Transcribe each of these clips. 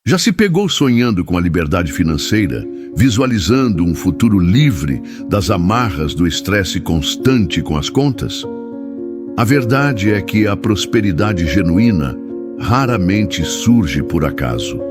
Já se pegou sonhando com a liberdade financeira, visualizando um futuro livre das amarras do estresse constante com as contas? A verdade é que a prosperidade genuína raramente surge por acaso.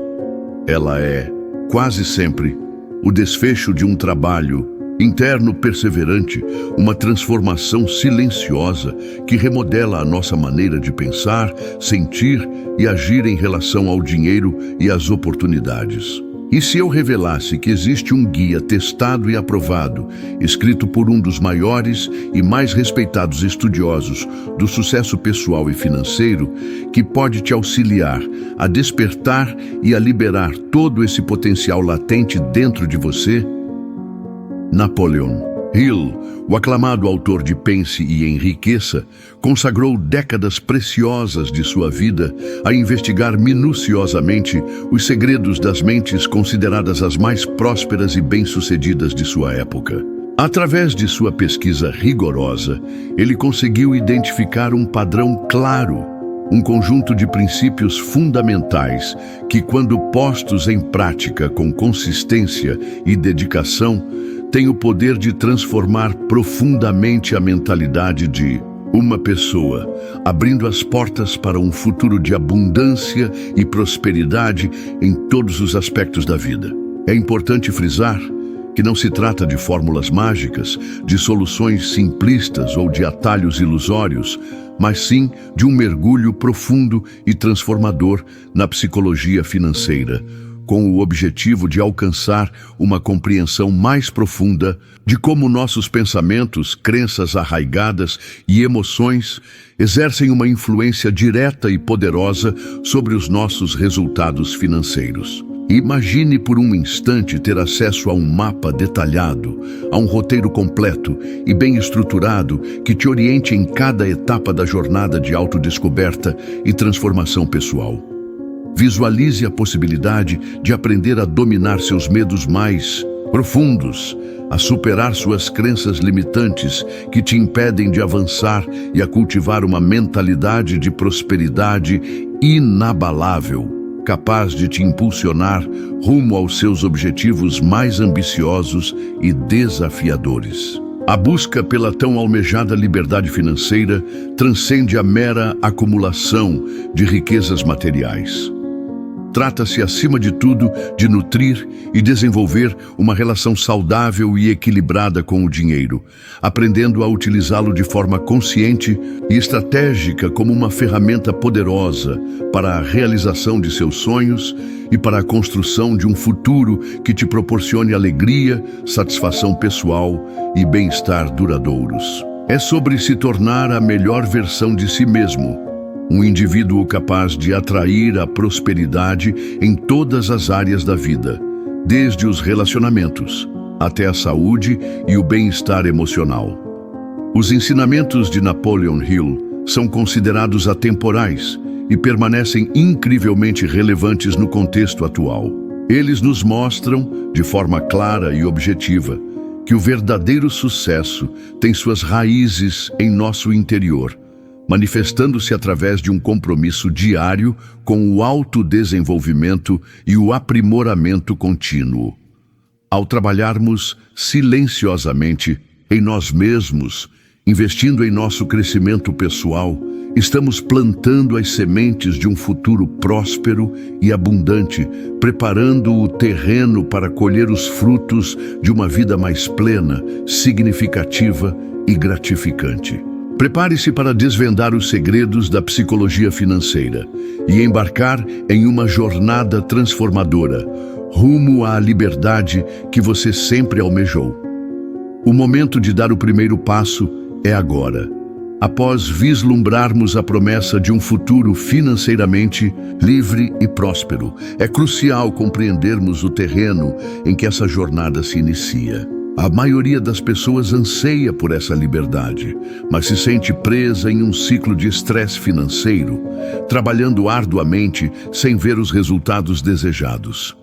Ela é, quase sempre, o desfecho de um trabalho interno perseverante, uma transformação silenciosa que remodela a nossa maneira de pensar, sentir e agir em relação ao dinheiro e às oportunidades. E se eu revelasse que existe um guia testado e aprovado, escrito por um dos maiores e mais respeitados estudiosos do sucesso pessoal e financeiro, que pode te auxiliar a despertar e a liberar todo esse potencial latente dentro de você? Napoleon Hill, o aclamado autor de Pense e Enriqueça, consagrou décadas preciosas de sua vida a investigar minuciosamente os segredos das mentes consideradas as mais prósperas e bem-sucedidas de sua época. Através de sua pesquisa rigorosa, ele conseguiu identificar um padrão claro, um conjunto de princípios fundamentais que, quando postos em prática com consistência e dedicação, tem o poder de transformar profundamente a mentalidade de uma pessoa, abrindo as portas para um futuro de abundância e prosperidade em todos os aspectos da vida. É importante frisar que não se trata de fórmulas mágicas, de soluções simplistas ou de atalhos ilusórios, mas sim de um mergulho profundo e transformador na psicologia financeira, com o objetivo de alcançar uma compreensão mais profunda de como nossos pensamentos, crenças arraigadas e emoções exercem uma influência direta e poderosa sobre os nossos resultados financeiros. Imagine por um instante ter acesso a um mapa detalhado, a um roteiro completo e bem estruturado que te oriente em cada etapa da jornada de autodescoberta e transformação pessoal. Visualize a possibilidade de aprender a dominar seus medos mais profundos, a superar suas crenças limitantes que te impedem de avançar e a cultivar uma mentalidade de prosperidade inabalável, capaz de te impulsionar rumo aos seus objetivos mais ambiciosos e desafiadores. A busca pela tão almejada liberdade financeira transcende a mera acumulação de riquezas materiais. Trata-se, acima de tudo, de nutrir e desenvolver uma relação saudável e equilibrada com o dinheiro, aprendendo a utilizá-lo de forma consciente e estratégica como uma ferramenta poderosa para a realização de seus sonhos e para a construção de um futuro que te proporcione alegria, satisfação pessoal e bem-estar duradouros. É sobre se tornar a melhor versão de si mesmo, um indivíduo capaz de atrair a prosperidade em todas as áreas da vida, desde os relacionamentos até a saúde e o bem-estar emocional. Os ensinamentos de Napoleon Hill são considerados atemporais e permanecem incrivelmente relevantes no contexto atual. Eles nos mostram, de forma clara e objetiva, que o verdadeiro sucesso tem suas raízes em nosso interior, manifestando-se através de um compromisso diário com o autodesenvolvimento e o aprimoramento contínuo. Ao trabalharmos silenciosamente em nós mesmos, investindo em nosso crescimento pessoal, estamos plantando as sementes de um futuro próspero e abundante, preparando o terreno para colher os frutos de uma vida mais plena, significativa e gratificante. Prepare-se para desvendar os segredos da psicologia financeira e embarcar em uma jornada transformadora, rumo à liberdade que você sempre almejou. O momento de dar o primeiro passo é agora. Após vislumbrarmos a promessa de um futuro financeiramente livre e próspero, é crucial compreendermos o terreno em que essa jornada se inicia. A maioria das pessoas anseia por essa liberdade, mas se sente presa em um ciclo de estresse financeiro, trabalhando arduamente sem ver os resultados desejados.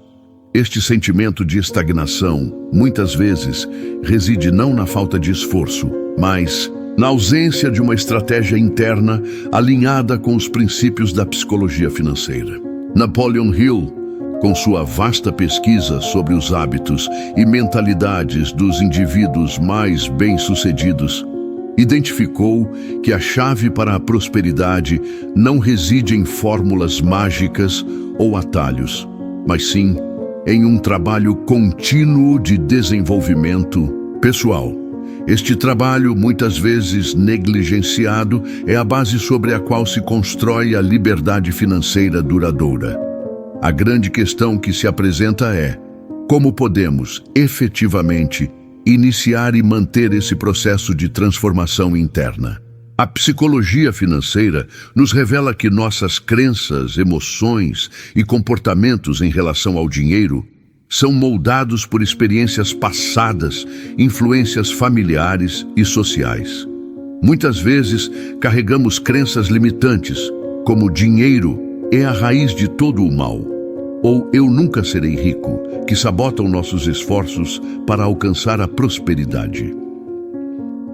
Este sentimento de estagnação, muitas vezes, reside não na falta de esforço, mas na ausência de uma estratégia interna alinhada com os princípios da psicologia financeira. Napoleon Hill com sua vasta pesquisa sobre os hábitos e mentalidades dos indivíduos mais bem-sucedidos, identificou que a chave para a prosperidade não reside em fórmulas mágicas ou atalhos, mas sim em um trabalho contínuo de desenvolvimento pessoal. Este trabalho, muitas vezes negligenciado, é a base sobre a qual se constrói a liberdade financeira duradoura. A grande questão que se apresenta é: como podemos, efetivamente, iniciar e manter esse processo de transformação interna? A psicologia financeira nos revela que nossas crenças, emoções e comportamentos em relação ao dinheiro são moldados por experiências passadas, influências familiares e sociais. Muitas vezes, carregamos crenças limitantes, como dinheiro é a raiz de todo o mal, ou eu nunca serei rico, que sabotam nossos esforços para alcançar a prosperidade.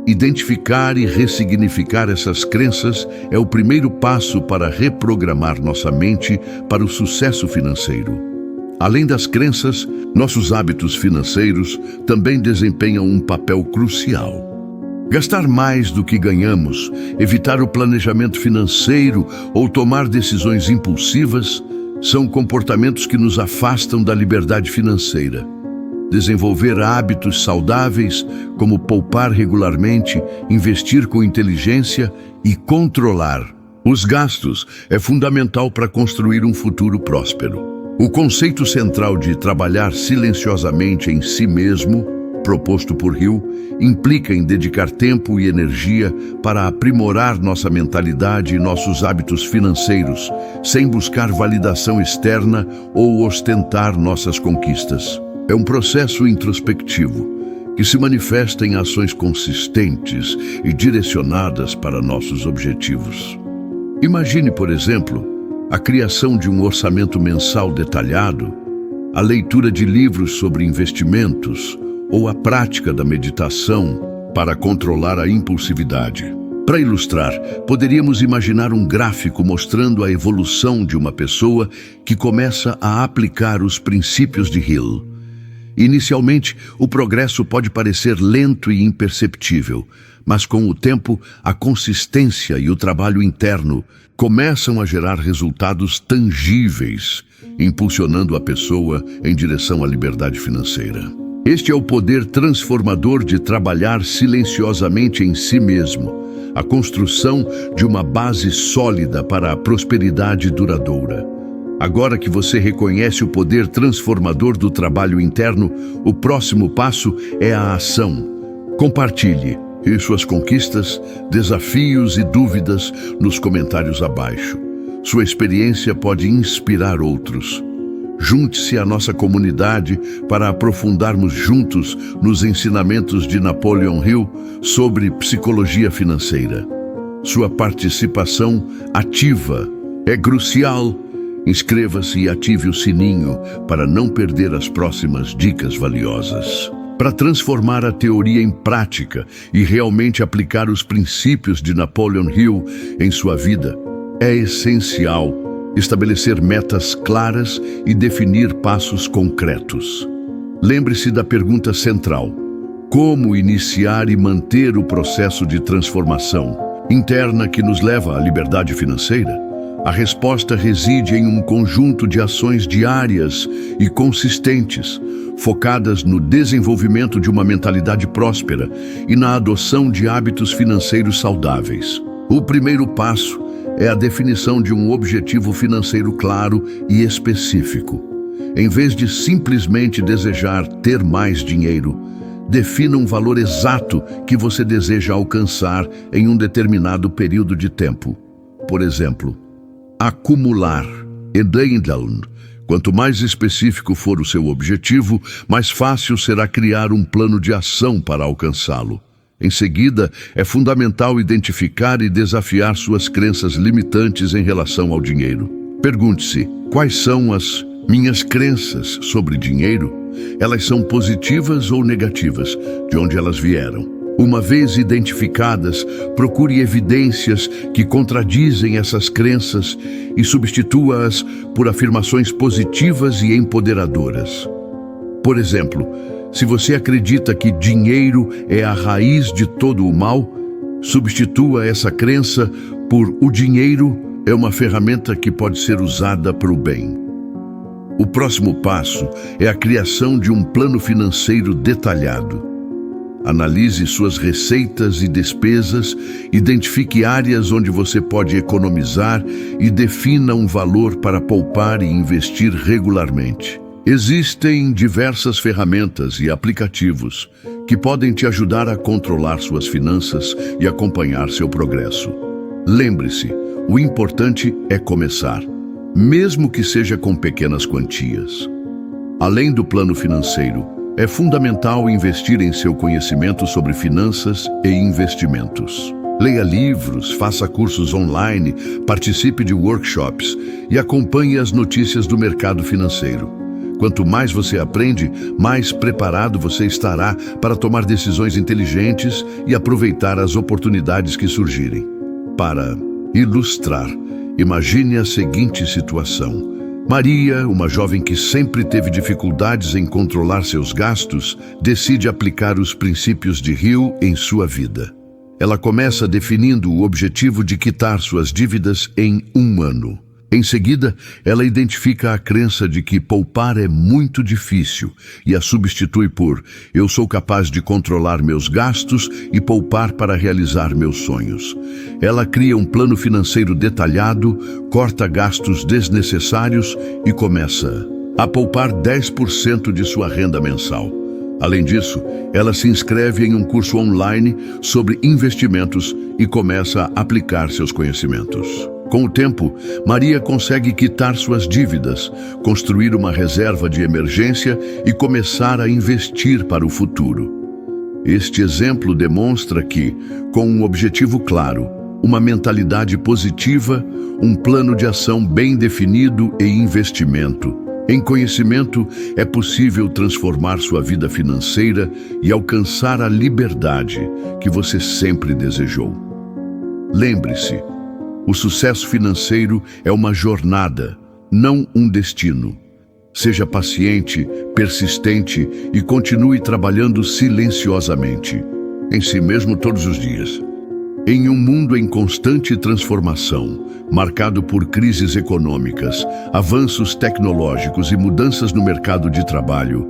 Identificar e ressignificar essas crenças é o primeiro passo para reprogramar nossa mente para o sucesso financeiro. Além das crenças, nossos hábitos financeiros também desempenham um papel crucial. Gastar mais do que ganhamos, evitar o planejamento financeiro ou tomar decisões impulsivas são comportamentos que nos afastam da liberdade financeira. Desenvolver hábitos saudáveis, como poupar regularmente, investir com inteligência e controlar os gastos, é fundamental para construir um futuro próspero. O conceito central de trabalhar silenciosamente em si mesmo, proposto por Hill, implica em dedicar tempo e energia para aprimorar nossa mentalidade e nossos hábitos financeiros, sem buscar validação externa ou ostentar nossas conquistas. É um processo introspectivo que se manifesta em ações consistentes e direcionadas para nossos objetivos. Imagine, por exemplo, a criação de um orçamento mensal detalhado, a leitura de livros sobre investimentos ou a prática da meditação para controlar a impulsividade. Para ilustrar, poderíamos imaginar um gráfico mostrando a evolução de uma pessoa que começa a aplicar os princípios de Hill. Inicialmente, o progresso pode parecer lento e imperceptível, mas com o tempo, a consistência e o trabalho interno começam a gerar resultados tangíveis, impulsionando a pessoa em direção à liberdade financeira. Este é o poder transformador de trabalhar silenciosamente em si mesmo, a construção de uma base sólida para a prosperidade duradoura. Agora que você reconhece o poder transformador do trabalho interno, o próximo passo é a ação. Compartilhe suas conquistas, desafios e dúvidas nos comentários abaixo. Sua experiência pode inspirar outros. Junte-se à nossa comunidade para aprofundarmos juntos nos ensinamentos de Napoleon Hill sobre psicologia financeira. Sua participação ativa é crucial. Inscreva-se e ative o sininho para não perder as próximas dicas valiosas. Para transformar a teoria em prática e realmente aplicar os princípios de Napoleon Hill em sua vida, é essencial estabelecer metas claras e definir passos concretos. Lembre-se da pergunta central: como iniciar e manter o processo de transformação interna que nos leva à liberdade financeira? A resposta reside em um conjunto de ações diárias e consistentes, focadas no desenvolvimento de uma mentalidade próspera e na adoção de hábitos financeiros saudáveis. O primeiro passo é a definição de um objetivo financeiro claro e específico. Em vez de simplesmente desejar ter mais dinheiro, defina um valor exato que você deseja alcançar em um determinado período de tempo. Por exemplo, acumular. Quanto mais específico for o seu objetivo, mais fácil será criar um plano de ação para alcançá-lo. Em seguida, é fundamental identificar e desafiar suas crenças limitantes em relação ao dinheiro. Pergunte-se: quais são as minhas crenças sobre dinheiro? Elas são positivas ou negativas? De onde elas vieram? Uma vez identificadas, procure evidências que contradizem essas crenças e substitua-as por afirmações positivas e empoderadoras. Por exemplo, se você acredita que dinheiro é a raiz de todo o mal, substitua essa crença por o dinheiro é uma ferramenta que pode ser usada para o bem. O próximo passo é a criação de um plano financeiro detalhado. Analise suas receitas e despesas, identifique áreas onde você pode economizar e defina um valor para poupar e investir regularmente. Existem diversas ferramentas e aplicativos que podem te ajudar a controlar suas finanças e acompanhar seu progresso. Lembre-se, o importante é começar, mesmo que seja com pequenas quantias. Além do plano financeiro, é fundamental investir em seu conhecimento sobre finanças e investimentos. Leia livros, faça cursos online, participe de workshops e acompanhe as notícias do mercado financeiro. Quanto mais você aprende, mais preparado você estará para tomar decisões inteligentes e aproveitar as oportunidades que surgirem. Para ilustrar, imagine a seguinte situação. Maria, uma jovem que sempre teve dificuldades em controlar seus gastos, decide aplicar os princípios de Hill em sua vida. Ela começa definindo o objetivo de quitar suas dívidas em 1 ano. Em seguida, ela identifica a crença de que poupar é muito difícil e a substitui por eu sou capaz de controlar meus gastos e poupar para realizar meus sonhos. Ela cria um plano financeiro detalhado, corta gastos desnecessários e começa a poupar 10% de sua renda mensal. Além disso, ela se inscreve em um curso online sobre investimentos e começa a aplicar seus conhecimentos. Com o tempo, Maria consegue quitar suas dívidas, construir uma reserva de emergência e começar a investir para o futuro. Este exemplo demonstra que, com um objetivo claro, uma mentalidade positiva, um plano de ação bem definido e investimento em conhecimento, é possível transformar sua vida financeira e alcançar a liberdade que você sempre desejou. Lembre-se, o sucesso financeiro é uma jornada, não um destino. Seja paciente, persistente e continue trabalhando silenciosamente, em si mesmo todos os dias. Em um mundo em constante transformação, marcado por crises econômicas, avanços tecnológicos e mudanças no mercado de trabalho,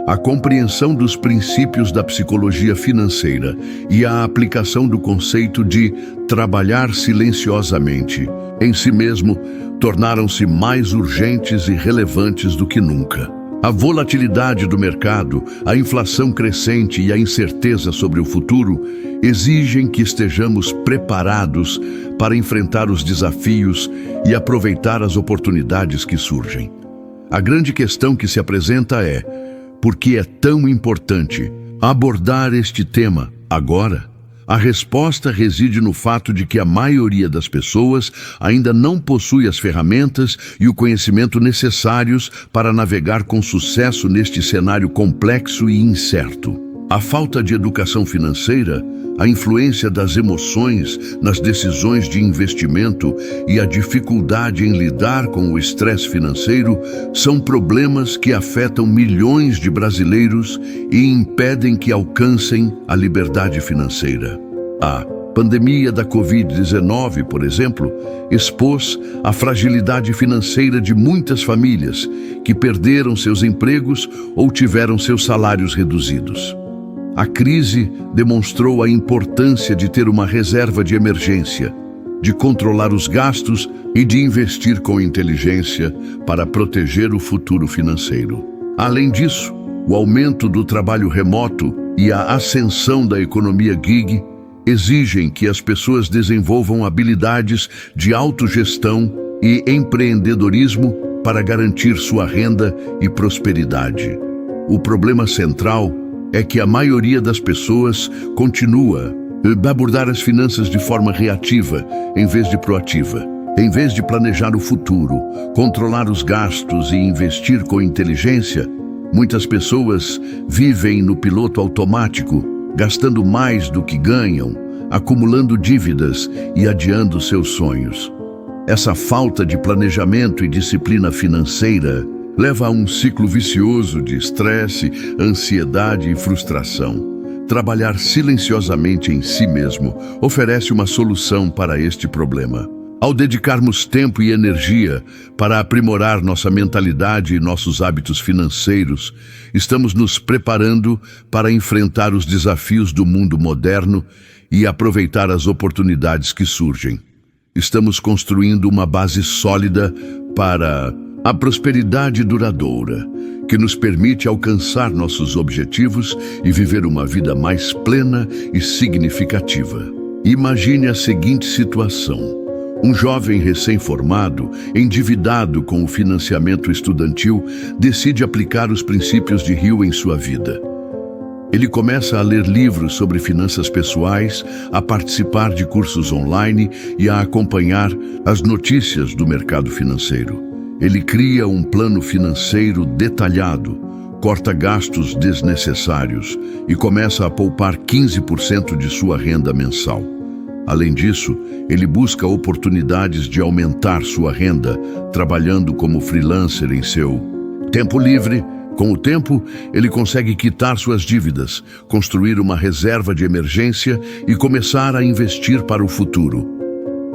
a compreensão dos princípios da psicologia financeira e a aplicação do conceito de trabalhar silenciosamente em si mesmo tornaram-se mais urgentes e relevantes do que nunca. A volatilidade do mercado, a inflação crescente e a incerteza sobre o futuro exigem que estejamos preparados para enfrentar os desafios e aproveitar as oportunidades que surgem. A grande questão que se apresenta é: por que é tão importante abordar este tema agora? A resposta reside no fato de que a maioria das pessoas ainda não possui as ferramentas e o conhecimento necessários para navegar com sucesso neste cenário complexo e incerto. A falta de educação financeira, a influência das emoções nas decisões de investimento e a dificuldade em lidar com o estresse financeiro são problemas que afetam milhões de brasileiros e impedem que alcancem a liberdade financeira. A pandemia da Covid-19, por exemplo, expôs a fragilidade financeira de muitas famílias que perderam seus empregos ou tiveram seus salários reduzidos. A crise demonstrou a importância de ter uma reserva de emergência, de controlar os gastos e de investir com inteligência para proteger o futuro financeiro. Além disso, o aumento do trabalho remoto e a ascensão da economia gig exigem que as pessoas desenvolvam habilidades de autogestão e empreendedorismo para garantir sua renda e prosperidade. O problema central é que a maioria das pessoas continua a abordar as finanças de forma reativa, em vez de proativa. Em vez de planejar o futuro, controlar os gastos e investir com inteligência, muitas pessoas vivem no piloto automático, gastando mais do que ganham, acumulando dívidas e adiando seus sonhos. Essa falta de planejamento e disciplina financeira leva a um ciclo vicioso de estresse, ansiedade e frustração. Trabalhar silenciosamente em si mesmo oferece uma solução para este problema. Ao dedicarmos tempo e energia para aprimorar nossa mentalidade e nossos hábitos financeiros, estamos nos preparando para enfrentar os desafios do mundo moderno e aproveitar as oportunidades que surgem. Estamos construindo uma base sólida para a prosperidade duradoura, que nos permite alcançar nossos objetivos e viver uma vida mais plena e significativa. Imagine a seguinte situação. Um jovem recém-formado, endividado com o financiamento estudantil, decide aplicar os princípios de Hill em sua vida. Ele começa a ler livros sobre finanças pessoais, a participar de cursos online e a acompanhar as notícias do mercado financeiro. Ele cria um plano financeiro detalhado, corta gastos desnecessários e começa a poupar 15% de sua renda mensal. Além disso, ele busca oportunidades de aumentar sua renda, trabalhando como freelancer em seu tempo livre. Com o tempo, ele consegue quitar suas dívidas, construir uma reserva de emergência e começar a investir para o futuro.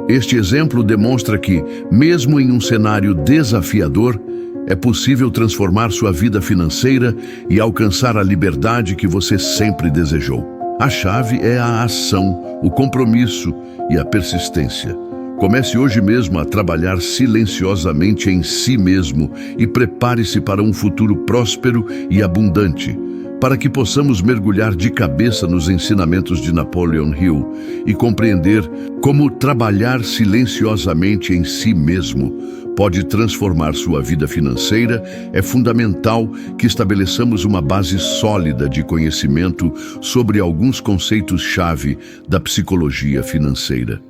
Este exemplo demonstra que, mesmo em um cenário desafiador, é possível transformar sua vida financeira e alcançar a liberdade que você sempre desejou. A chave é a ação, o compromisso e a persistência. Comece hoje mesmo a trabalhar silenciosamente em si mesmo e prepare-se para um futuro próspero e abundante, para que possamos mergulhar de cabeça nos ensinamentos de Napoleon Hill e compreender como trabalhar silenciosamente em si mesmo pode transformar sua vida financeira. É fundamental que estabeleçamos uma base sólida de conhecimento sobre alguns conceitos-chave da psicologia financeira.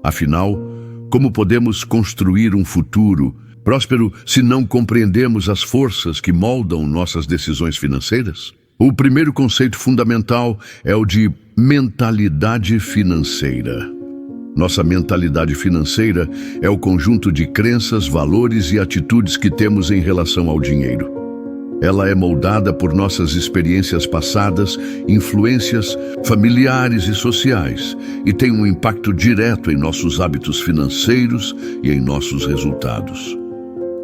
Afinal, como podemos construir um futuro próspero se não compreendemos as forças que moldam nossas decisões financeiras? O primeiro conceito fundamental é o de mentalidade financeira. Nossa mentalidade financeira é o conjunto de crenças, valores e atitudes que temos em relação ao dinheiro. Ela é moldada por nossas experiências passadas, influências familiares e sociais, e tem um impacto direto em nossos hábitos financeiros e em nossos resultados.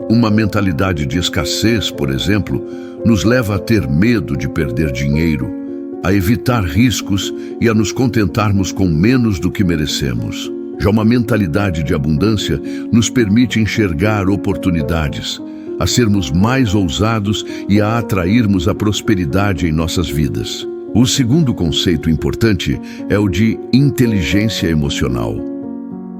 Uma mentalidade de escassez, por exemplo, nos leva a ter medo de perder dinheiro, a evitar riscos e a nos contentarmos com menos do que merecemos. Já uma mentalidade de abundância nos permite enxergar oportunidades, a sermos mais ousados e a atrairmos a prosperidade em nossas vidas. O segundo conceito importante é o de inteligência emocional.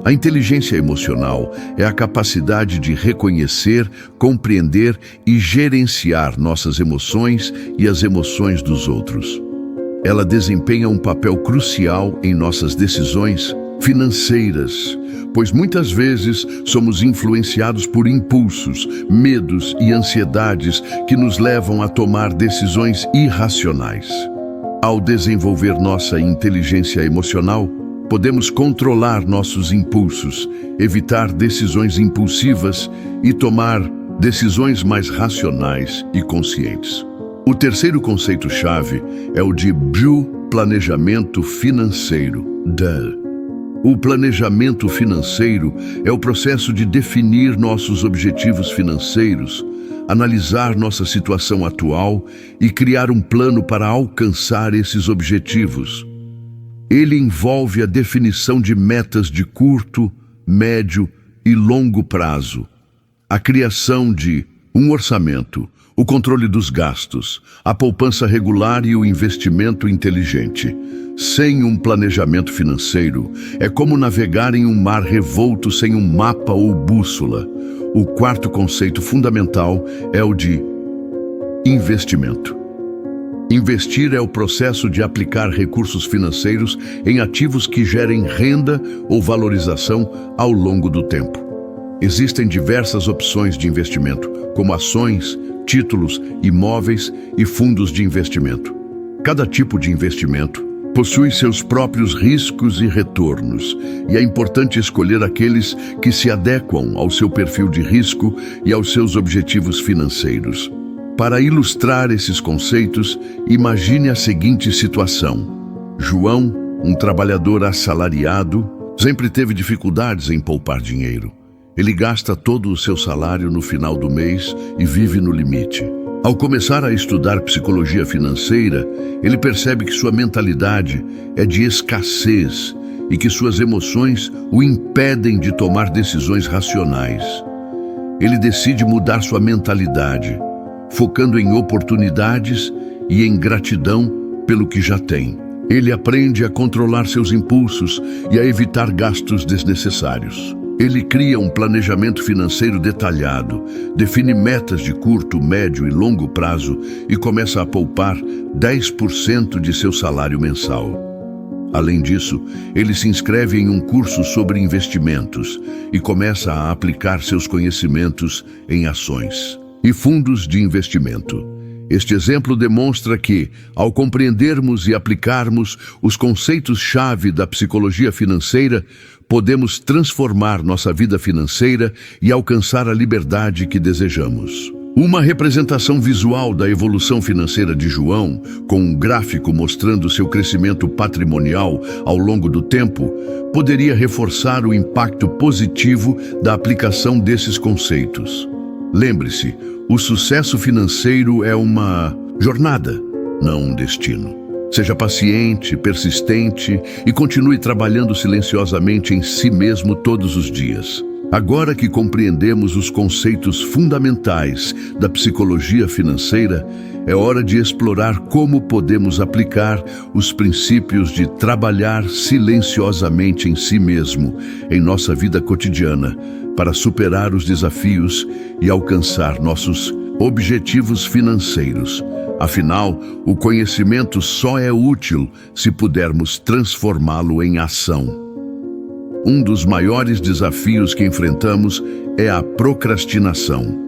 A inteligência emocional é a capacidade de reconhecer, compreender e gerenciar nossas emoções e as emoções dos outros. Ela desempenha um papel crucial em nossas decisões financeiras, pois muitas vezes somos influenciados por impulsos, medos e ansiedades que nos levam a tomar decisões irracionais. Ao desenvolver nossa inteligência emocional, podemos controlar nossos impulsos, evitar decisões impulsivas e tomar decisões mais racionais e conscientes. O terceiro conceito-chave é o de planejamento financeiro. O planejamento financeiro é o processo de definir nossos objetivos financeiros, analisar nossa situação atual e criar um plano para alcançar esses objetivos. Ele envolve a definição de metas de curto, médio e longo prazo, a criação de um orçamento, o controle dos gastos, a poupança regular e o investimento inteligente. Sem um planejamento financeiro, é como navegar em um mar revolto sem um mapa ou bússola. O quarto conceito fundamental é o de investimento. Investir é o processo de aplicar recursos financeiros em ativos que gerem renda ou valorização ao longo do tempo. Existem diversas opções de investimento, como ações, títulos, imóveis e fundos de investimento. Cada tipo de investimento possui seus próprios riscos e retornos, e é importante escolher aqueles que se adequam ao seu perfil de risco e aos seus objetivos financeiros. Para ilustrar esses conceitos, imagine a seguinte situação. João, um trabalhador assalariado, sempre teve dificuldades em poupar dinheiro. Ele gasta todo o seu salário no final do mês e vive no limite. Ao começar a estudar psicologia financeira, ele percebe que sua mentalidade é de escassez e que suas emoções o impedem de tomar decisões racionais. Ele decide mudar sua mentalidade, focando em oportunidades e em gratidão pelo que já tem. Ele aprende a controlar seus impulsos e a evitar gastos desnecessários. Ele cria um planejamento financeiro detalhado, define metas de curto, médio e longo prazo e começa a poupar 10% de seu salário mensal. Além disso, ele se inscreve em um curso sobre investimentos e começa a aplicar seus conhecimentos em ações e fundos de investimento. Este exemplo demonstra que, ao compreendermos e aplicarmos os conceitos-chave da psicologia financeira, podemos transformar nossa vida financeira e alcançar a liberdade que desejamos. Uma representação visual da evolução financeira de João, com um gráfico mostrando seu crescimento patrimonial ao longo do tempo, poderia reforçar o impacto positivo da aplicação desses conceitos. Lembre-se, o sucesso financeiro é uma jornada, não um destino. Seja paciente, persistente e continue trabalhando silenciosamente em si mesmo todos os dias. Agora que compreendemos os conceitos fundamentais da psicologia financeira, é hora de explorar como podemos aplicar os princípios de trabalhar silenciosamente em si mesmo, em nossa vida cotidiana, para superar os desafios e alcançar nossos objetivos financeiros. Afinal, o conhecimento só é útil se pudermos transformá-lo em ação. Um dos maiores desafios que enfrentamos é a procrastinação.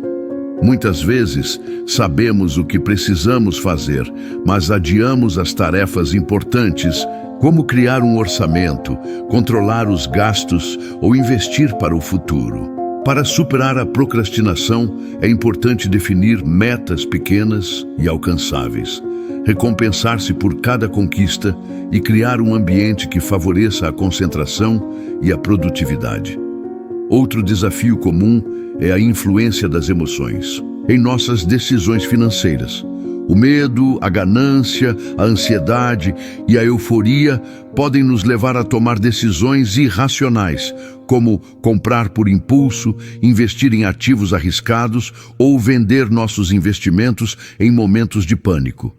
Muitas vezes, sabemos o que precisamos fazer, mas adiamos as tarefas importantes, como criar um orçamento, controlar os gastos ou investir para o futuro. Para superar a procrastinação, é importante definir metas pequenas e alcançáveis, recompensar-se por cada conquista e criar um ambiente que favoreça a concentração e a produtividade. Outro desafio comum é a influência das emoções em nossas decisões financeiras. O medo, a ganância, a ansiedade e a euforia podem nos levar a tomar decisões irracionais, como comprar por impulso, investir em ativos arriscados ou vender nossos investimentos em momentos de pânico.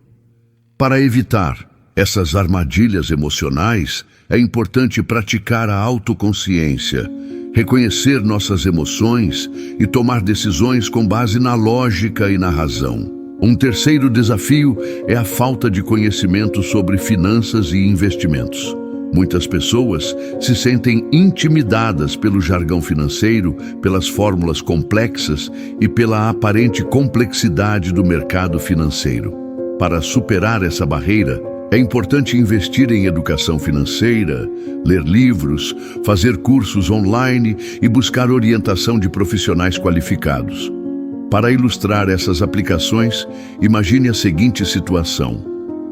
Para evitar essas armadilhas emocionais, é importante praticar a autoconsciência, reconhecer nossas emoções e tomar decisões com base na lógica e na razão. Um terceiro desafio é a falta de conhecimento sobre finanças e investimentos. Muitas pessoas se sentem intimidadas pelo jargão financeiro, pelas fórmulas complexas e pela aparente complexidade do mercado financeiro. Para superar essa barreira, é importante investir em educação financeira, ler livros, fazer cursos online e buscar orientação de profissionais qualificados. Para ilustrar essas aplicações, imagine a seguinte situação.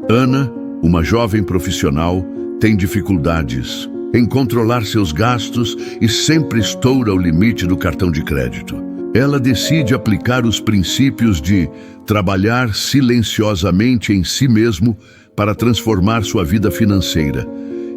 Ana, uma jovem profissional, tem dificuldades em controlar seus gastos e sempre estoura o limite do cartão de crédito. Ela decide aplicar os princípios de trabalhar silenciosamente em si mesmo para transformar sua vida financeira.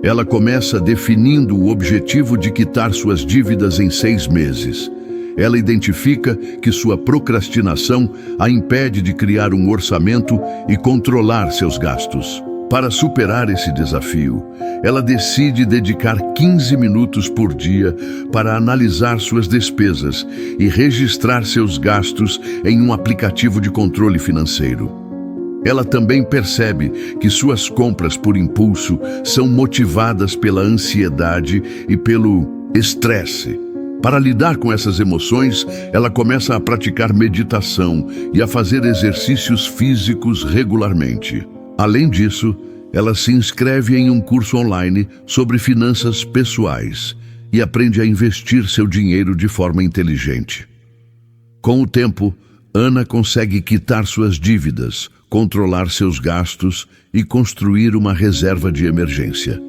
Ela começa definindo o objetivo de quitar suas dívidas em 6 meses. Ela identifica que sua procrastinação a impede de criar um orçamento e controlar seus gastos. Para superar esse desafio, ela decide dedicar 15 minutos por dia para analisar suas despesas e registrar seus gastos em um aplicativo de controle financeiro. Ela também percebe que suas compras por impulso são motivadas pela ansiedade e pelo estresse. Para lidar com essas emoções, ela começa a praticar meditação e a fazer exercícios físicos regularmente. Além disso, ela se inscreve em um curso online sobre finanças pessoais e aprende a investir seu dinheiro de forma inteligente. Com o tempo, Ana consegue quitar suas dívidas, controlar seus gastos e construir uma reserva de emergência.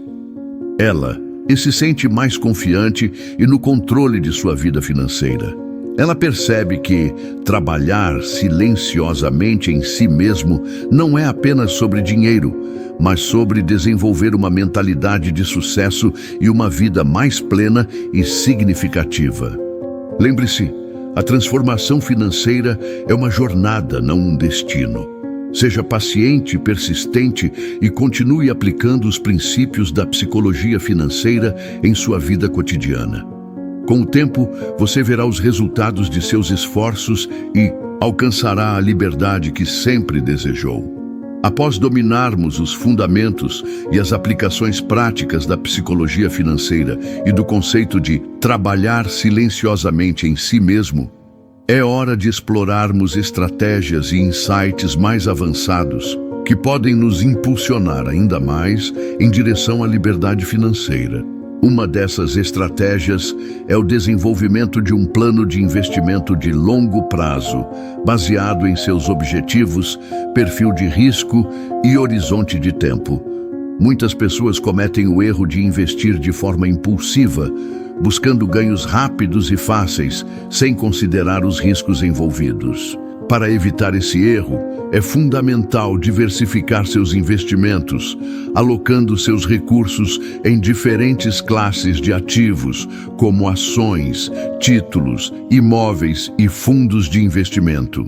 Ela se sente mais confiante e no controle de sua vida financeira. Ela percebe que trabalhar silenciosamente em si mesmo não é apenas sobre dinheiro, mas sobre desenvolver uma mentalidade de sucesso e uma vida mais plena e significativa. Lembre-se, a transformação financeira é uma jornada, não um destino. Seja paciente e persistente e continue aplicando os princípios da psicologia financeira em sua vida cotidiana. Com o tempo, você verá os resultados de seus esforços e alcançará a liberdade que sempre desejou. Após dominarmos os fundamentos e as aplicações práticas da psicologia financeira e do conceito de trabalhar silenciosamente em si mesmo, é hora de explorarmos estratégias e insights mais avançados que podem nos impulsionar ainda mais em direção à liberdade financeira. Uma dessas estratégias é o desenvolvimento de um plano de investimento de longo prazo, baseado em seus objetivos, perfil de risco e horizonte de tempo. Muitas pessoas cometem o erro de investir de forma impulsiva, buscando ganhos rápidos e fáceis, sem considerar os riscos envolvidos. Para evitar esse erro, é fundamental diversificar seus investimentos, alocando seus recursos em diferentes classes de ativos, como ações, títulos, imóveis e fundos de investimento.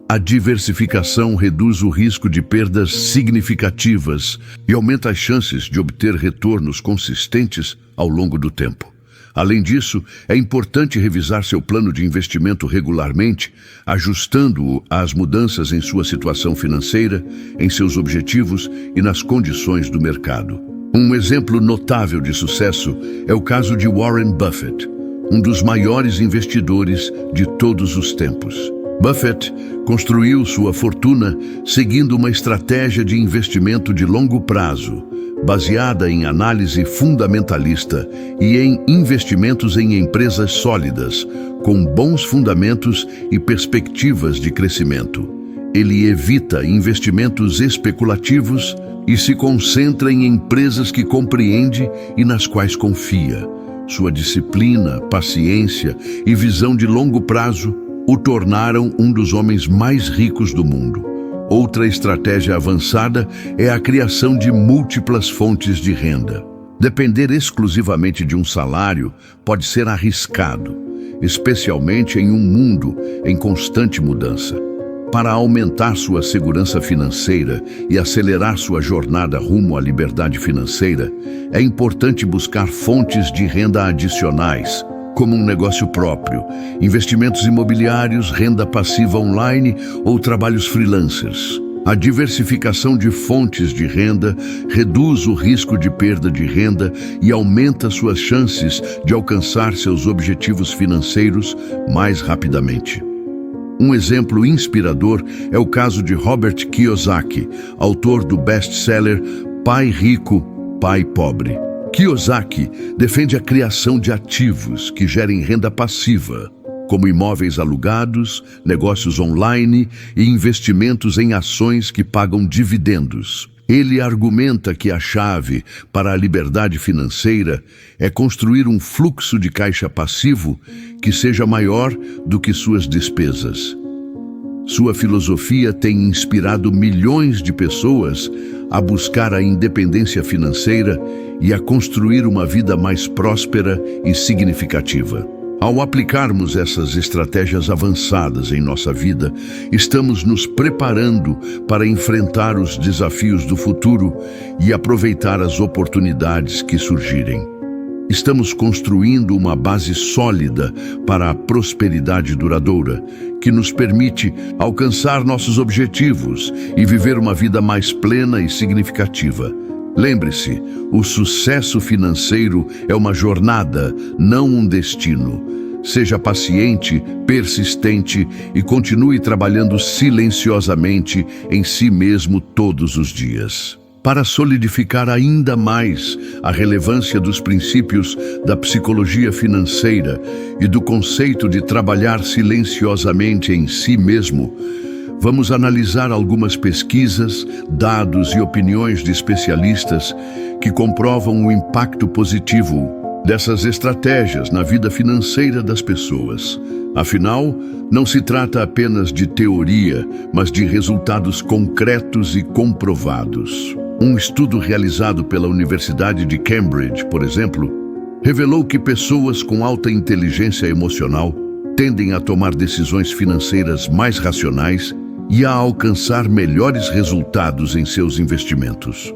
A diversificação reduz o risco de perdas significativas e aumenta as chances de obter retornos consistentes ao longo do tempo. Além disso, é importante revisar seu plano de investimento regularmente, ajustando-o às mudanças em sua situação financeira, em seus objetivos e nas condições do mercado. Um exemplo notável de sucesso é o caso de Warren Buffett, um dos maiores investidores de todos os tempos. Buffett construiu sua fortuna seguindo uma estratégia de investimento de longo prazo, baseada em análise fundamentalista e em investimentos em empresas sólidas, com bons fundamentos e perspectivas de crescimento. Ele evita investimentos especulativos e se concentra em empresas que compreende e nas quais confia. Sua disciplina, paciência e visão de longo prazo o tornaram um dos homens mais ricos do mundo. Outra estratégia avançada é a criação de múltiplas fontes de renda. Depender exclusivamente de um salário pode ser arriscado, especialmente em um mundo em constante mudança. Para aumentar sua segurança financeira e acelerar sua jornada rumo à liberdade financeira, é importante buscar fontes de renda adicionais, como um negócio próprio, investimentos imobiliários, renda passiva online ou trabalhos freelancers. A diversificação de fontes de renda reduz o risco de perda de renda e aumenta suas chances de alcançar seus objetivos financeiros mais rapidamente. Um exemplo inspirador é o caso de Robert Kiyosaki, autor do best-seller Pai Rico, Pai Pobre. Kiyosaki defende a criação de ativos que gerem renda passiva, como imóveis alugados, negócios online e investimentos em ações que pagam dividendos. Ele argumenta que a chave para a liberdade financeira é construir um fluxo de caixa passivo que seja maior do que suas despesas. Sua filosofia tem inspirado milhões de pessoas a buscar a independência financeira e a construir uma vida mais próspera e significativa. Ao aplicarmos essas estratégias avançadas em nossa vida, estamos nos preparando para enfrentar os desafios do futuro e aproveitar as oportunidades que surgirem. Estamos construindo uma base sólida para a prosperidade duradoura, que nos permite alcançar nossos objetivos e viver uma vida mais plena e significativa. Lembre-se, o sucesso financeiro é uma jornada, não um destino. Seja paciente, persistente e continue trabalhando silenciosamente em si mesmo todos os dias. Para solidificar ainda mais a relevância dos princípios da psicologia financeira e do conceito de trabalhar silenciosamente em si mesmo, vamos analisar algumas pesquisas, dados e opiniões de especialistas que comprovam o impacto positivo dessas estratégias na vida financeira das pessoas. Afinal, não se trata apenas de teoria, mas de resultados concretos e comprovados. Um estudo realizado pela Universidade de Cambridge, por exemplo, revelou que pessoas com alta inteligência emocional tendem a tomar decisões financeiras mais racionais e a alcançar melhores resultados em seus investimentos.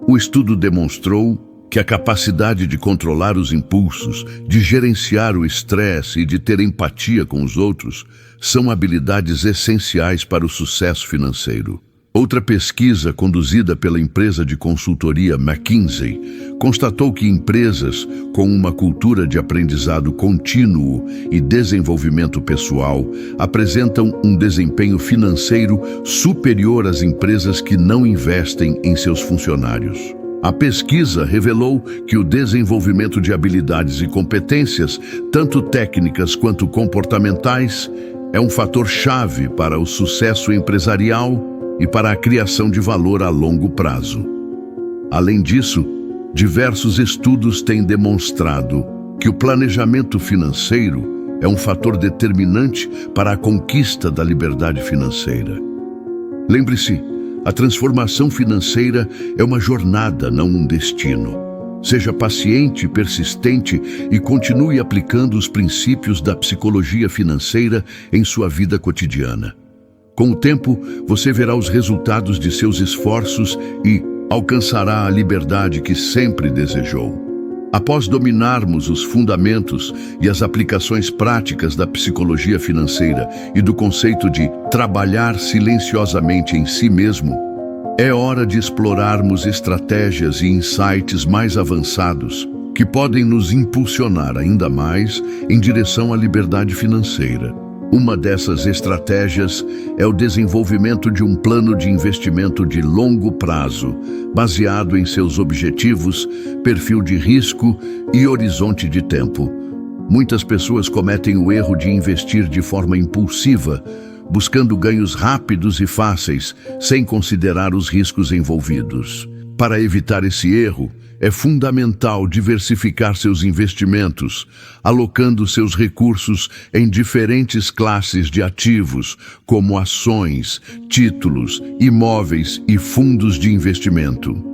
O estudo demonstrou que a capacidade de controlar os impulsos, de gerenciar o estresse e de ter empatia com os outros são habilidades essenciais para o sucesso financeiro. Outra pesquisa conduzida pela empresa de consultoria McKinsey constatou que empresas com uma cultura de aprendizado contínuo e desenvolvimento pessoal apresentam um desempenho financeiro superior às empresas que não investem em seus funcionários. A pesquisa revelou que o desenvolvimento de habilidades e competências, tanto técnicas quanto comportamentais, é um fator-chave para o sucesso empresarial e para a criação de valor a longo prazo. Além disso, diversos estudos têm demonstrado que o planejamento financeiro é um fator determinante para a conquista da liberdade financeira. Lembre-se, a transformação financeira é uma jornada, não um destino. Seja paciente, persistente e continue aplicando os princípios da psicologia financeira em sua vida cotidiana. Com o tempo, você verá os resultados de seus esforços e alcançará a liberdade que sempre desejou. Após dominarmos os fundamentos e as aplicações práticas da psicologia financeira e do conceito de trabalhar silenciosamente em si mesmo, é hora de explorarmos estratégias e insights mais avançados que podem nos impulsionar ainda mais em direção à liberdade financeira. Uma dessas estratégias é o desenvolvimento de um plano de investimento de longo prazo, baseado em seus objetivos, perfil de risco e horizonte de tempo. Muitas pessoas cometem o erro de investir de forma impulsiva, buscando ganhos rápidos e fáceis, sem considerar os riscos envolvidos. Para evitar esse erro, é fundamental diversificar seus investimentos, alocando seus recursos em diferentes classes de ativos, como ações, títulos, imóveis e fundos de investimento.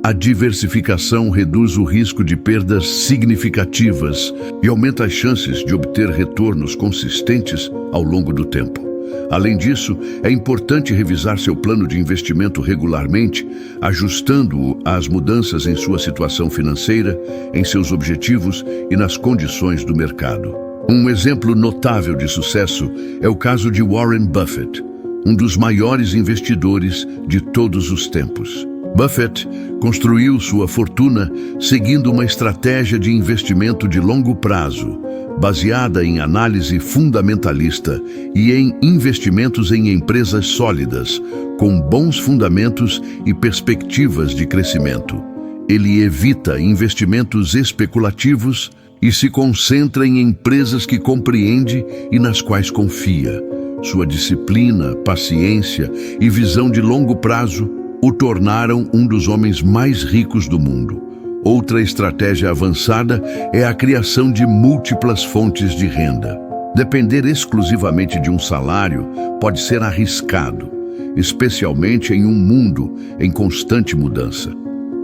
A diversificação reduz o risco de perdas significativas e aumenta as chances de obter retornos consistentes ao longo do tempo. Além disso, é importante revisar seu plano de investimento regularmente, ajustando-o às mudanças em sua situação financeira, em seus objetivos e nas condições do mercado. Um exemplo notável de sucesso é o caso de Warren Buffett, um dos maiores investidores de todos os tempos. Buffett construiu sua fortuna seguindo uma estratégia de investimento de longo prazo, baseada em análise fundamentalista e em investimentos em empresas sólidas, com bons fundamentos e perspectivas de crescimento. Ele evita investimentos especulativos e se concentra em empresas que compreende e nas quais confia. Sua disciplina, paciência e visão de longo prazo o tornaram um dos homens mais ricos do mundo. Outra estratégia avançada é a criação de múltiplas fontes de renda. Depender exclusivamente de um salário pode ser arriscado, especialmente em um mundo em constante mudança.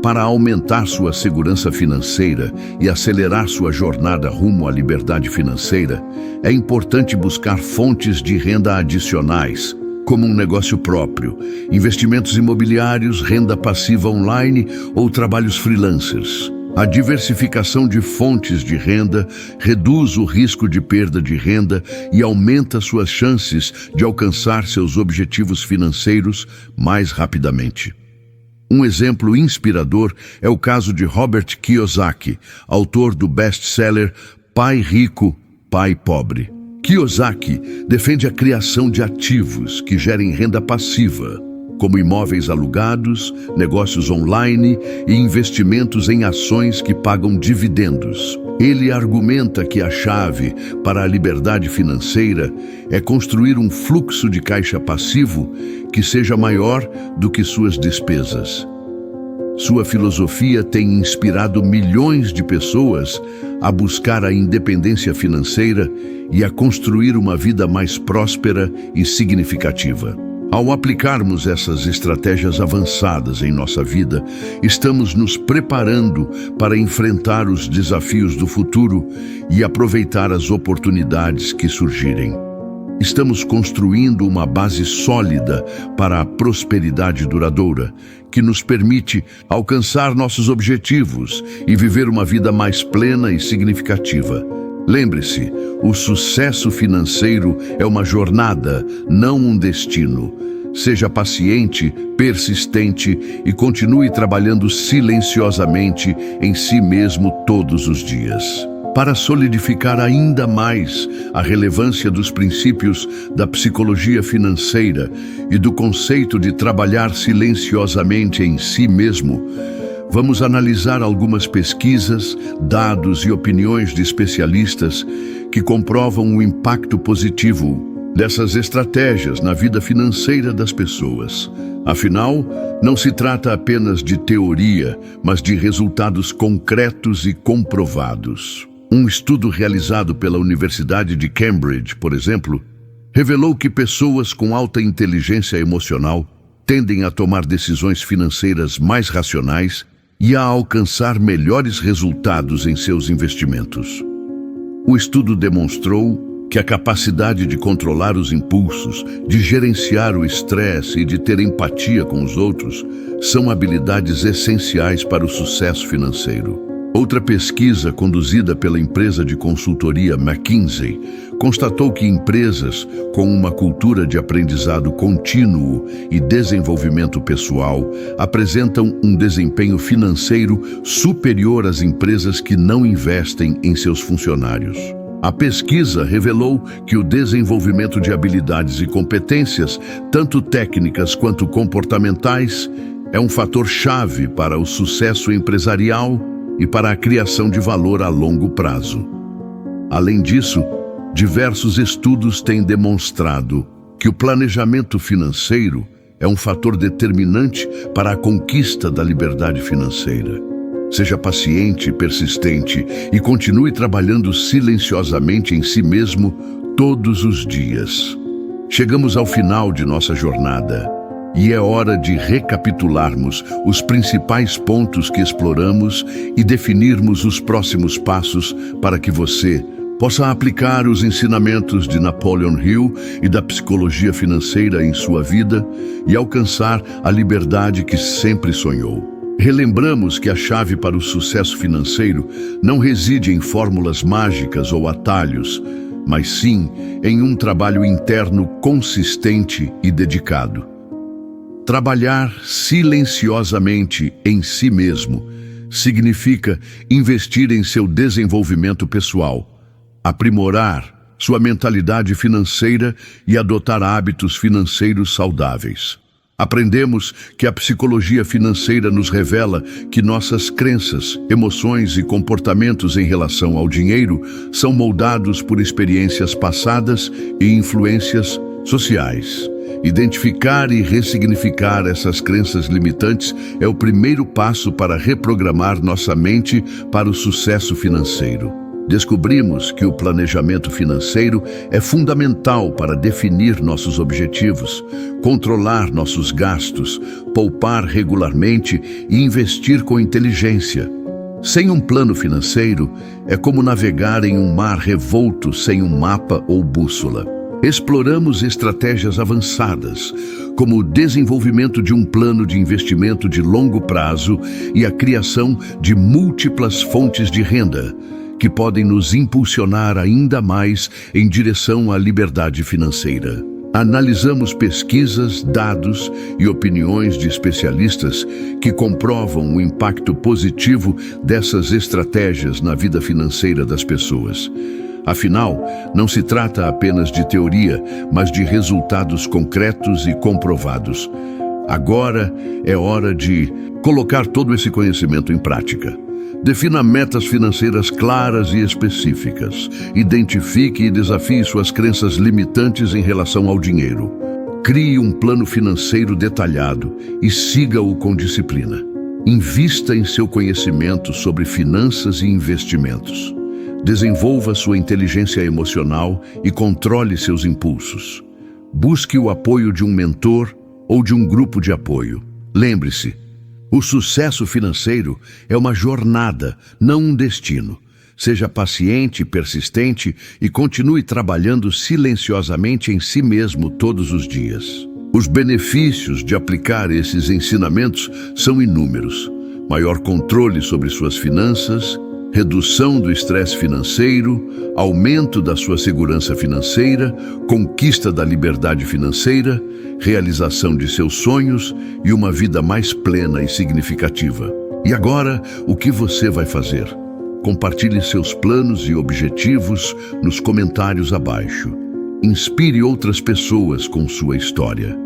Para aumentar sua segurança financeira e acelerar sua jornada rumo à liberdade financeira, é importante buscar fontes de renda adicionais, como um negócio próprio, investimentos imobiliários, renda passiva online ou trabalhos freelancers. A diversificação de fontes de renda reduz o risco de perda de renda e aumenta suas chances de alcançar seus objetivos financeiros mais rapidamente. Um exemplo inspirador é o caso de Robert Kiyosaki, autor do best-seller Pai Rico, pai pobre. Kiyosaki defende a criação de ativos que gerem renda passiva, como imóveis alugados, negócios online e investimentos em ações que pagam dividendos. Ele argumenta que a chave para a liberdade financeira é construir um fluxo de caixa passivo que seja maior do que suas despesas. Sua filosofia tem inspirado milhões de pessoas a buscar a independência financeira e a construir uma vida mais próspera e significativa. Ao aplicarmos essas estratégias avançadas em nossa vida, estamos nos preparando para enfrentar os desafios do futuro e aproveitar as oportunidades que surgirem. Estamos construindo uma base sólida para a prosperidade duradoura, que nos permite alcançar nossos objetivos e viver uma vida mais plena e significativa. Lembre-se, o sucesso financeiro é uma jornada, não um destino. Seja paciente, persistente e continue trabalhando silenciosamente em si mesmo todos os dias. Para solidificar ainda mais a relevância dos princípios da psicologia financeira e do conceito de trabalhar silenciosamente em si mesmo, vamos analisar algumas pesquisas, dados e opiniões de especialistas que comprovam o impacto positivo dessas estratégias na vida financeira das pessoas. Afinal, não se trata apenas de teoria, mas de resultados concretos e comprovados. Um estudo realizado pela Universidade de Cambridge, por exemplo, revelou que pessoas com alta inteligência emocional tendem a tomar decisões financeiras mais racionais e a alcançar melhores resultados em seus investimentos. O estudo demonstrou que a capacidade de controlar os impulsos, de gerenciar o estresse e de ter empatia com os outros são habilidades essenciais para o sucesso financeiro. Outra pesquisa conduzida pela empresa de consultoria McKinsey constatou que empresas com uma cultura de aprendizado contínuo e desenvolvimento pessoal apresentam um desempenho financeiro superior às empresas que não investem em seus funcionários. A pesquisa revelou que o desenvolvimento de habilidades e competências, tanto técnicas quanto comportamentais, é um fator-chave para o sucesso empresarial e para a criação de valor a longo prazo. Além disso, diversos estudos têm demonstrado que o planejamento financeiro é um fator determinante para a conquista da liberdade financeira. Seja paciente e persistente e continue trabalhando silenciosamente em si mesmo todos os dias. Chegamos ao final de nossa jornada e é hora de recapitularmos os principais pontos que exploramos e definirmos os próximos passos para que você possa aplicar os ensinamentos de Napoleon Hill e da psicologia financeira em sua vida e alcançar a liberdade que sempre sonhou. Relembramos que a chave para o sucesso financeiro não reside em fórmulas mágicas ou atalhos, mas sim em um trabalho interno consistente e dedicado. Trabalhar silenciosamente em si mesmo significa investir em seu desenvolvimento pessoal, aprimorar sua mentalidade financeira e adotar hábitos financeiros saudáveis. Aprendemos que a psicologia financeira nos revela que nossas crenças, emoções e comportamentos em relação ao dinheiro são moldados por experiências passadas e influências sociais. Identificar e ressignificar essas crenças limitantes é o primeiro passo para reprogramar nossa mente para o sucesso financeiro. Descobrimos que o planejamento financeiro é fundamental para definir nossos objetivos, controlar nossos gastos, poupar regularmente e investir com inteligência. Sem um plano financeiro, é como navegar em um mar revolto sem um mapa ou bússola. Exploramos estratégias avançadas, como o desenvolvimento de um plano de investimento de longo prazo e a criação de múltiplas fontes de renda, que podem nos impulsionar ainda mais em direção à liberdade financeira. Analisamos pesquisas, dados e opiniões de especialistas que comprovam o impacto positivo dessas estratégias na vida financeira das pessoas. Afinal, não se trata apenas de teoria, mas de resultados concretos e comprovados. Agora é hora de colocar todo esse conhecimento em prática. Defina metas financeiras claras e específicas. Identifique e desafie suas crenças limitantes em relação ao dinheiro. Crie um plano financeiro detalhado e siga-o com disciplina. Invista em seu conhecimento sobre finanças e investimentos. Desenvolva sua inteligência emocional e controle seus impulsos. Busque o apoio de um mentor ou de um grupo de apoio. Lembre-se, o sucesso financeiro é uma jornada, não um destino. Seja paciente, persistente e continue trabalhando silenciosamente em si mesmo todos os dias. Os benefícios de aplicar esses ensinamentos são inúmeros. Maior controle sobre suas finanças, redução do estresse financeiro, aumento da sua segurança financeira, conquista da liberdade financeira, realização de seus sonhos e uma vida mais plena e significativa. E agora, o que você vai fazer? Compartilhe seus planos e objetivos nos comentários abaixo. Inspire outras pessoas com sua história.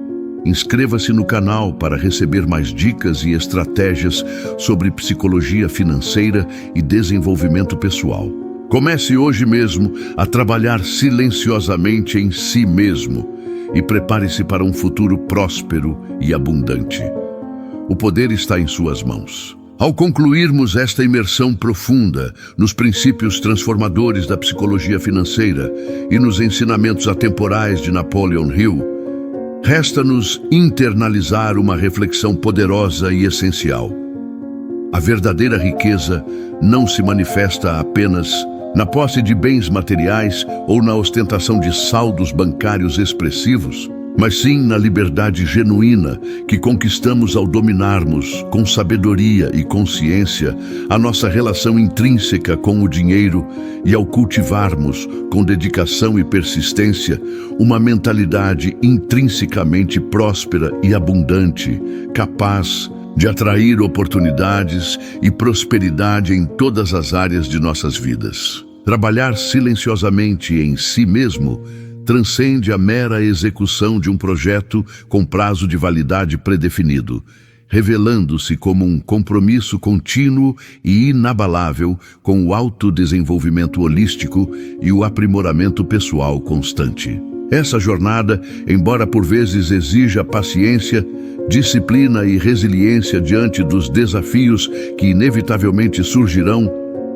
Inscreva-se no canal para receber mais dicas e estratégias sobre psicologia financeira e desenvolvimento pessoal. Comece hoje mesmo a trabalhar silenciosamente em si mesmo e prepare-se para um futuro próspero e abundante. O poder está em suas mãos. Ao concluirmos esta imersão profunda nos princípios transformadores da psicologia financeira e nos ensinamentos atemporais de Napoleon Hill, resta-nos internalizar uma reflexão poderosa e essencial. A verdadeira riqueza não se manifesta apenas na posse de bens materiais ou na ostentação de saldos bancários expressivos, mas sim na liberdade genuína que conquistamos ao dominarmos, com sabedoria e consciência, a nossa relação intrínseca com o dinheiro e ao cultivarmos, com dedicação e persistência, uma mentalidade intrinsecamente próspera e abundante, capaz de atrair oportunidades e prosperidade em todas as áreas de nossas vidas. Trabalhar silenciosamente em si mesmo transcende a mera execução de um projeto com prazo de validade predefinido, revelando-se como um compromisso contínuo e inabalável com o autodesenvolvimento holístico e o aprimoramento pessoal constante. Essa jornada, embora por vezes exija paciência, disciplina e resiliência diante dos desafios que inevitavelmente surgirão,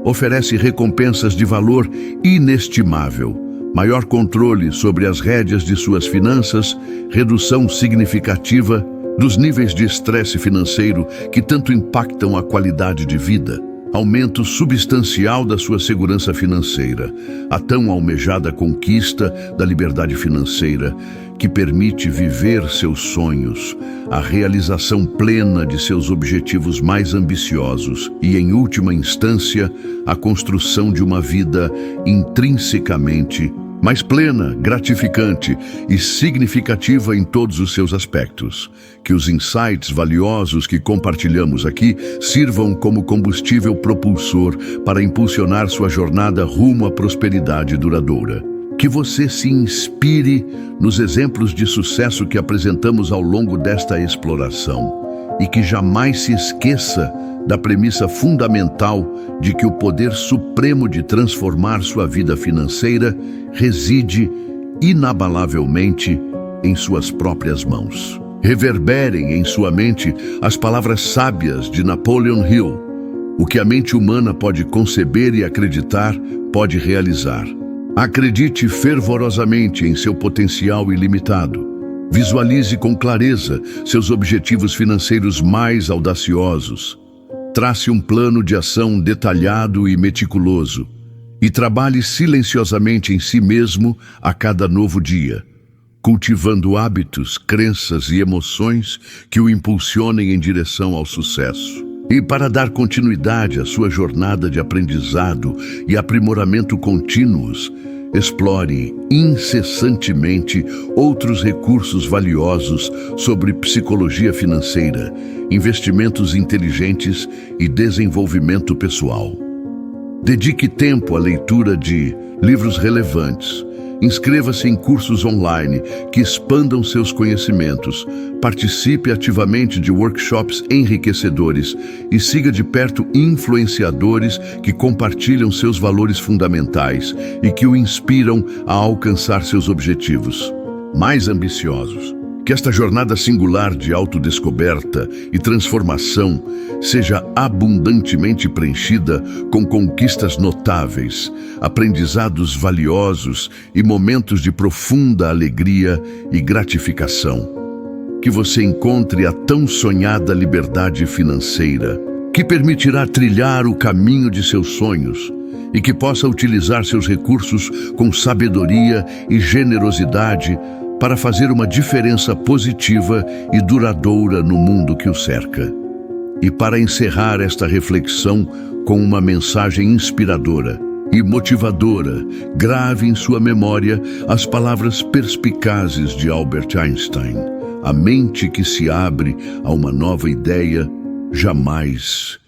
oferece recompensas de valor inestimável. Maior controle sobre as rédeas de suas finanças, redução significativa dos níveis de estresse financeiro que tanto impactam a qualidade de vida, aumento substancial da sua segurança financeira, a tão almejada conquista da liberdade financeira que permite viver seus sonhos, a realização plena de seus objetivos mais ambiciosos e, em última instância, a construção de uma vida intrinsecamente mais plena, gratificante e significativa em todos os seus aspectos. Que os insights valiosos que compartilhamos aqui sirvam como combustível propulsor para impulsionar sua jornada rumo à prosperidade duradoura. Que você se inspire nos exemplos de sucesso que apresentamos ao longo desta exploração e que jamais se esqueça da premissa fundamental de que o poder supremo de transformar sua vida financeira reside inabalavelmente em suas próprias mãos. Reverberem em sua mente as palavras sábias de Napoleon Hill: o que a mente humana pode conceber e acreditar, pode realizar. Acredite fervorosamente em seu potencial ilimitado. Visualize com clareza seus objetivos financeiros mais audaciosos. Trace um plano de ação detalhado e meticuloso e trabalhe silenciosamente em si mesmo a cada novo dia, cultivando hábitos, crenças e emoções que o impulsionem em direção ao sucesso. E para dar continuidade à sua jornada de aprendizado e aprimoramento contínuos, explore incessantemente outros recursos valiosos sobre psicologia financeira, investimentos inteligentes e desenvolvimento pessoal. Dedique tempo à leitura de livros relevantes. Inscreva-se em cursos online que expandam seus conhecimentos. Participe ativamente de workshops enriquecedores e siga de perto influenciadores que compartilham seus valores fundamentais e que o inspiram a alcançar seus objetivos mais ambiciosos. Que esta jornada singular de autodescoberta e transformação seja abundantemente preenchida com conquistas notáveis, aprendizados valiosos e momentos de profunda alegria e gratificação. Que você encontre a tão sonhada liberdade financeira, que permitirá trilhar o caminho de seus sonhos e que possa utilizar seus recursos com sabedoria e generosidade para fazer uma diferença positiva e duradoura no mundo que o cerca. E para encerrar esta reflexão com uma mensagem inspiradora e motivadora, grave em sua memória as palavras perspicazes de Albert Einstein: a mente que se abre a uma nova ideia jamais